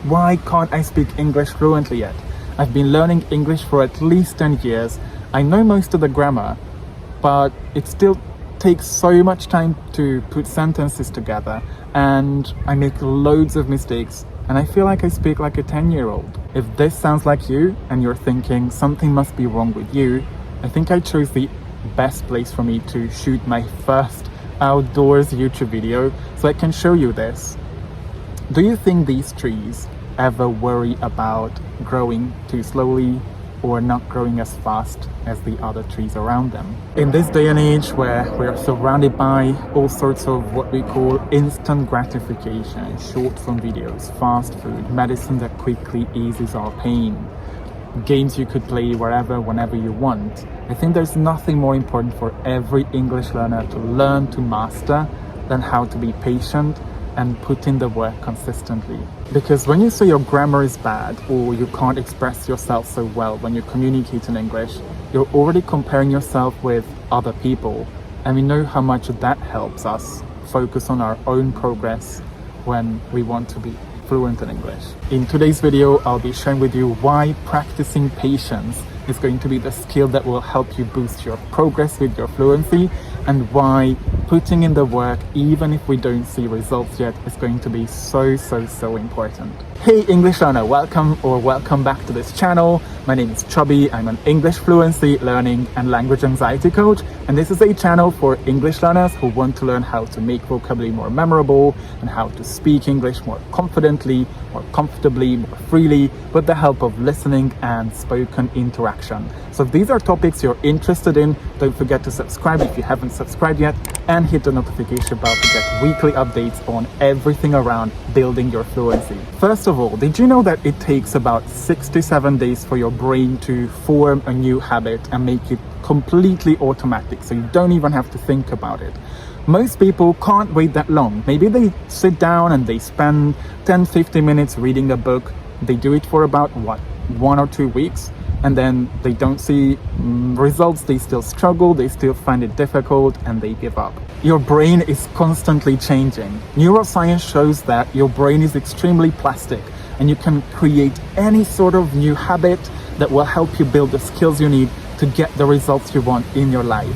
Why can't I speak English fluently yet? I've been learning English for at least 10 years. I know most of the grammar, but it still takes so much time to put sentences together, and I make loads of mistakes, and I feel like I speak like a 10-year-old. If this sounds like you and you're thinking something must be wrong with you, I think I chose the best place for me to shoot my first outdoors YouTube video so I can show you this. Do you think these trees ever worry about growing too slowly or not growing as fast as the other trees around them? In this day and age where we are surrounded by all sorts of what we call instant gratification, short form videos, fast food, medicine that quickly eases our pain, games you could play wherever, whenever you want, I think there's nothing more important for every English learner to learn to master than how to be patient and put in the work consistently. Because when you say your grammar is bad or you can't express yourself so well when you communicate in English, you're already comparing yourself with other people, and we know how much that helps us focus on our own progress when we want to be fluent in English. In today's video, I'll be sharing with you why practicing patience is going to be the skill that will help you boost your progress with your fluency, and why putting in the work, even if we don't see results yet, is going to be so important. Hey English learner, welcome back to this channel. My name is Chubby. I'm an English fluency, learning and language anxiety coach, and this is a channel for English learners who want to learn how to make vocabulary more memorable and how to speak English more confidently, more comfortably, more freely with the help of listening and spoken interaction. So if these are topics you're interested in, don't forget to subscribe if you haven't subscribed yet, and hit the notification bell to get weekly updates on everything around building your fluency. First of all, did you know that it takes about 6 to 7 days for your brain to form a new habit and make it completely automatic, so you don't even have to think about it? Most people can't wait that long. Maybe they sit down and they spend 10-15 minutes reading a book. They do it for about 1 or 2 weeks, and then they don't see results. They still struggle, they still find it difficult, and they give up. Your brain is constantly changing. Neuroscience shows that your brain is extremely plastic, and you can create any sort of new habit that will help you build the skills you need to get the results you want in your life.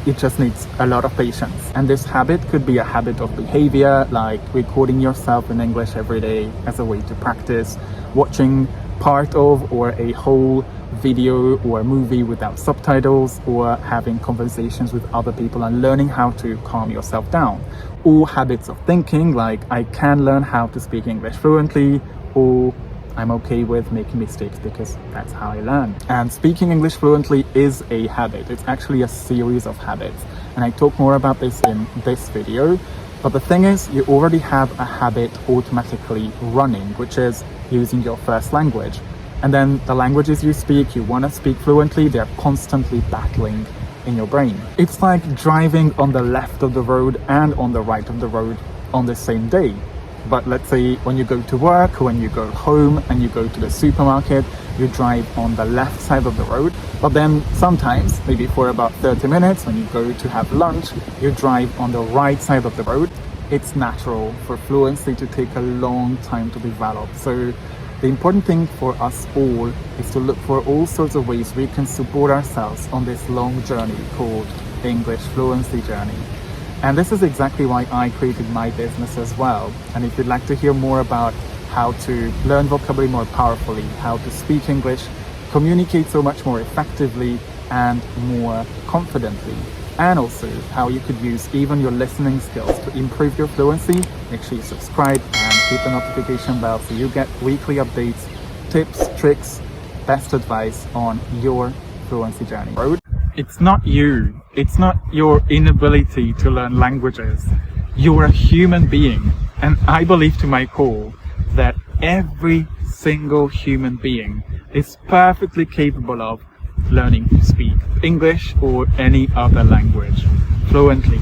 It just needs a lot of patience. And this habit could be a habit of behavior, like recording yourself in English every day as a way to practice, watching part of or a whole video or movie without subtitles, or having conversations with other people and learning how to calm yourself down. Or habits of thinking, like I can learn how to speak English fluently, or I'm okay with making mistakes because that's how I learn. And speaking English fluently is a habit. It's actually a series of habits, and I talk more about this in this video. But the thing is, you already have a habit automatically running, which is using your first language. And then the languages you speak, you want to speak fluently, they're constantly battling in your brain. It's like driving on the left of the road and on the right of the road on the same day. But let's say when you go to work, when you go home and you go to the supermarket, you drive on the left side of the road. But then sometimes, maybe for about 30 minutes, when you go to have lunch, you drive on the right side of the road. It's natural for fluency to take a long time to develop. So the important thing for us all is to look for all sorts of ways we can support ourselves on this long journey called English fluency journey. And this is exactly why I created my business as well. And if you'd like to hear more about how to learn vocabulary more powerfully, how to speak English, communicate so much more effectively and more confidently, and also how you could use even your listening skills to improve your fluency, make sure you subscribe and hit the notification bell so you get weekly updates, tips, tricks, best advice on your fluency journey. It's not you. It's not your inability to learn languages. You're a human being. And I believe to my core that every single human being is perfectly capable of learning to speak English or any other language fluently.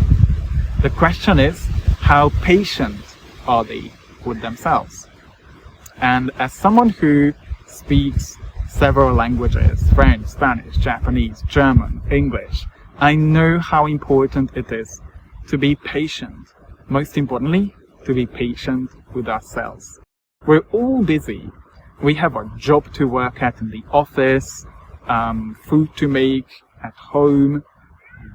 The question is, how patient are they with themselves? And as someone who speaks several languages, French, Spanish, Japanese, German, English, I know how important it is to be patient. Most importantly, to be patient with ourselves. We're all busy. We have our job to work at in the office, food to make at home,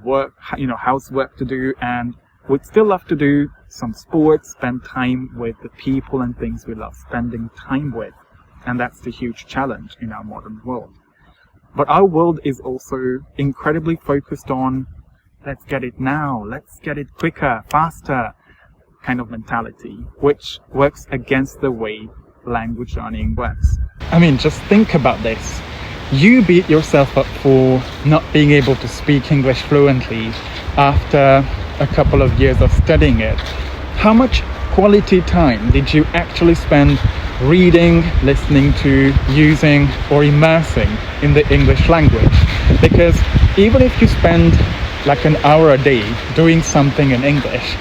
work, housework to do, and we'd still love to do some sports, spend time with the people and things we love spending time with. And that's the huge challenge in our modern world. But our world is also incredibly focused on, let's get it now, let's get it quicker, faster kind of mentality, which works against the way language learning works. I mean, just think about this. You beat yourself up for not being able to speak English fluently after a couple of years of studying it. How much quality time did you actually spend reading, listening to, using, or immersing in the English language? Because even if you spend like an hour a day doing something in English,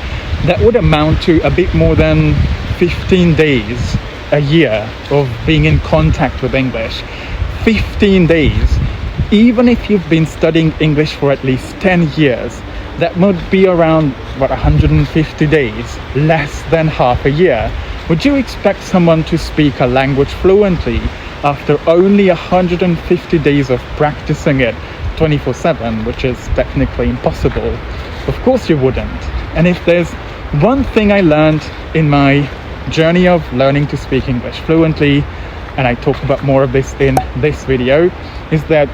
that would amount to a bit more than 15 days a year of being in contact with English. 15 days. Even if you've been studying English for at least 10 years, that would be around, 150 days, less than half a year. Would you expect someone to speak a language fluently after only 150 days of practicing it 24/7, which is technically impossible? Of course you wouldn't. And if there's one thing I learned in my journey of learning to speak English fluently, and I talk about more of this in this video, is that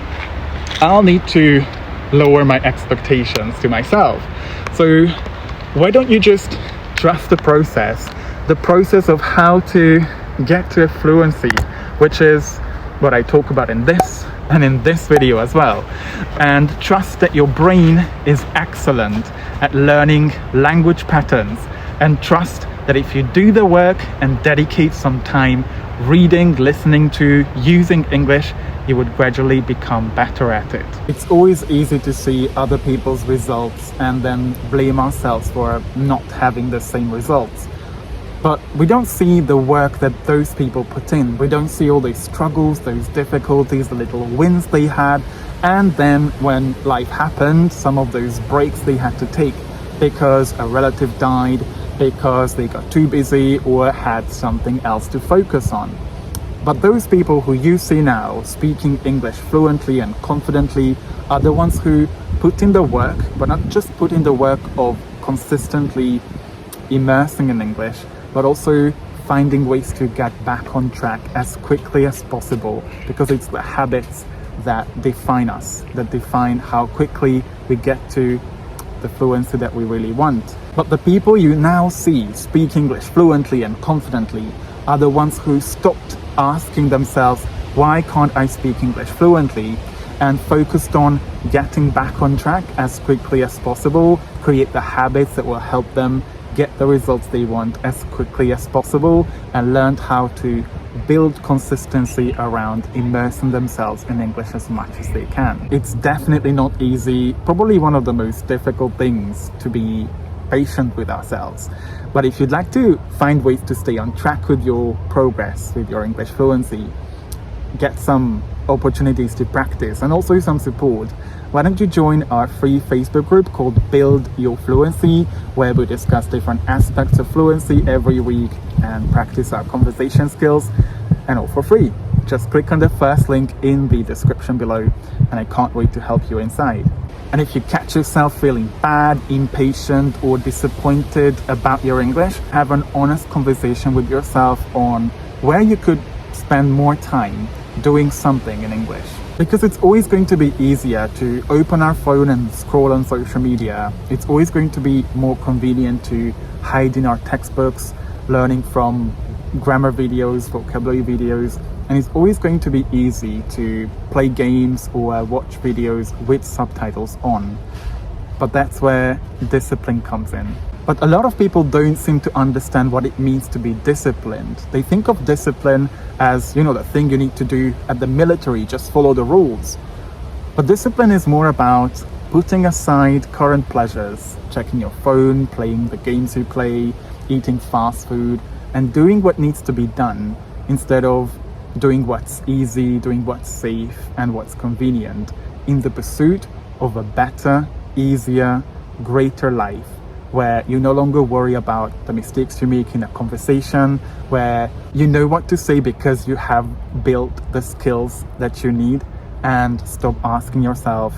I'll need to lower my expectations to myself. So why don't you just trust the process of how to get to a fluency, which is what I talk about in this and in this video as well. And trust that your brain is excellent at learning language patterns, and trust that if you do the work and dedicate some time reading, listening to, using English, you would gradually become better at it. It's always easy to see other people's results and then blame ourselves for not having the same results. But we don't see the work that those people put in. We don't see all those struggles, those difficulties, the little wins they had. And then when life happened, some of those breaks they had to take because a relative died, because they got too busy or had something else to focus on. But those people who you see now speaking English fluently and confidently are the ones who put in the work, but not just put in the work of consistently immersing in English, but also finding ways to get back on track as quickly as possible, because it's the habits that define us, that define how quickly we get to the fluency that we really want. But the people you now see speak English fluently and confidently are the ones who stopped asking themselves, why can't I speak English fluently? And focused on getting back on track as quickly as possible, create the habits that will help them get the results they want as quickly as possible, and learned how to build consistency around immersing themselves in English as much as they can. It's definitely not easy, probably one of the most difficult things, to be patient with ourselves. But if you'd like to find ways to stay on track with your progress, with your English fluency, get some opportunities to practice and also some support, why don't you join our free Facebook group called Build Your Fluency, where we discuss different aspects of fluency every week and practice our conversation skills, and all for free. Just click on the first link in the description below, and I can't wait to help you inside. And if you catch yourself feeling bad, impatient, or disappointed about your English, have an honest conversation with yourself on where you could spend more time doing something in English. Because it's always going to be easier to open our phone and scroll on social media. It's always going to be more convenient to hide in our textbooks, learning from grammar videos, vocabulary videos, and it's always going to be easy to play games or watch videos with subtitles on. But that's where discipline comes in. But a lot of people don't seem to understand what it means to be disciplined. They think of discipline as, the thing you need to do at the military, just follow the rules. But discipline is more about putting aside current pleasures, checking your phone, playing the games you play, eating fast food, and doing what needs to be done instead of doing what's easy, doing what's safe, and what's convenient in the pursuit of a better, easier, greater life where you no longer worry about the mistakes you make in a conversation, where you know what to say because you have built the skills that you need, and stop asking yourself,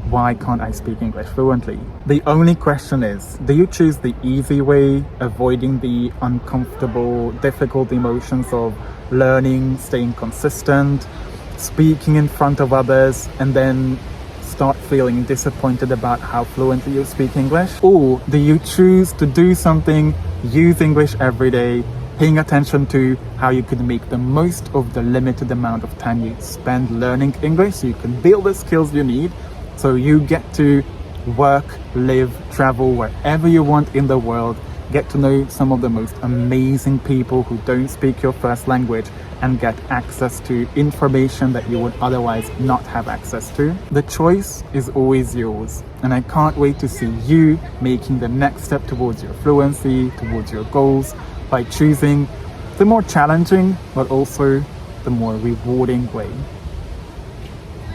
why can't I speak English fluently? The only question is, do you choose the easy way, avoiding the uncomfortable, difficult emotions of learning, staying consistent, speaking in front of others, and then start feeling disappointed about how fluently you speak English? Or do you choose to do something, use English every day, paying attention to how you could make the most of the limited amount of time you spend learning English so you can build the skills you need, so you get to work, live, travel wherever you want in the world, get to know some of the most amazing people who don't speak your first language, and get access to information that you would otherwise not have access to? The choice is always yours, and I can't wait to see you making the next step towards your fluency, towards your goals, by choosing the more challenging but also the more rewarding way.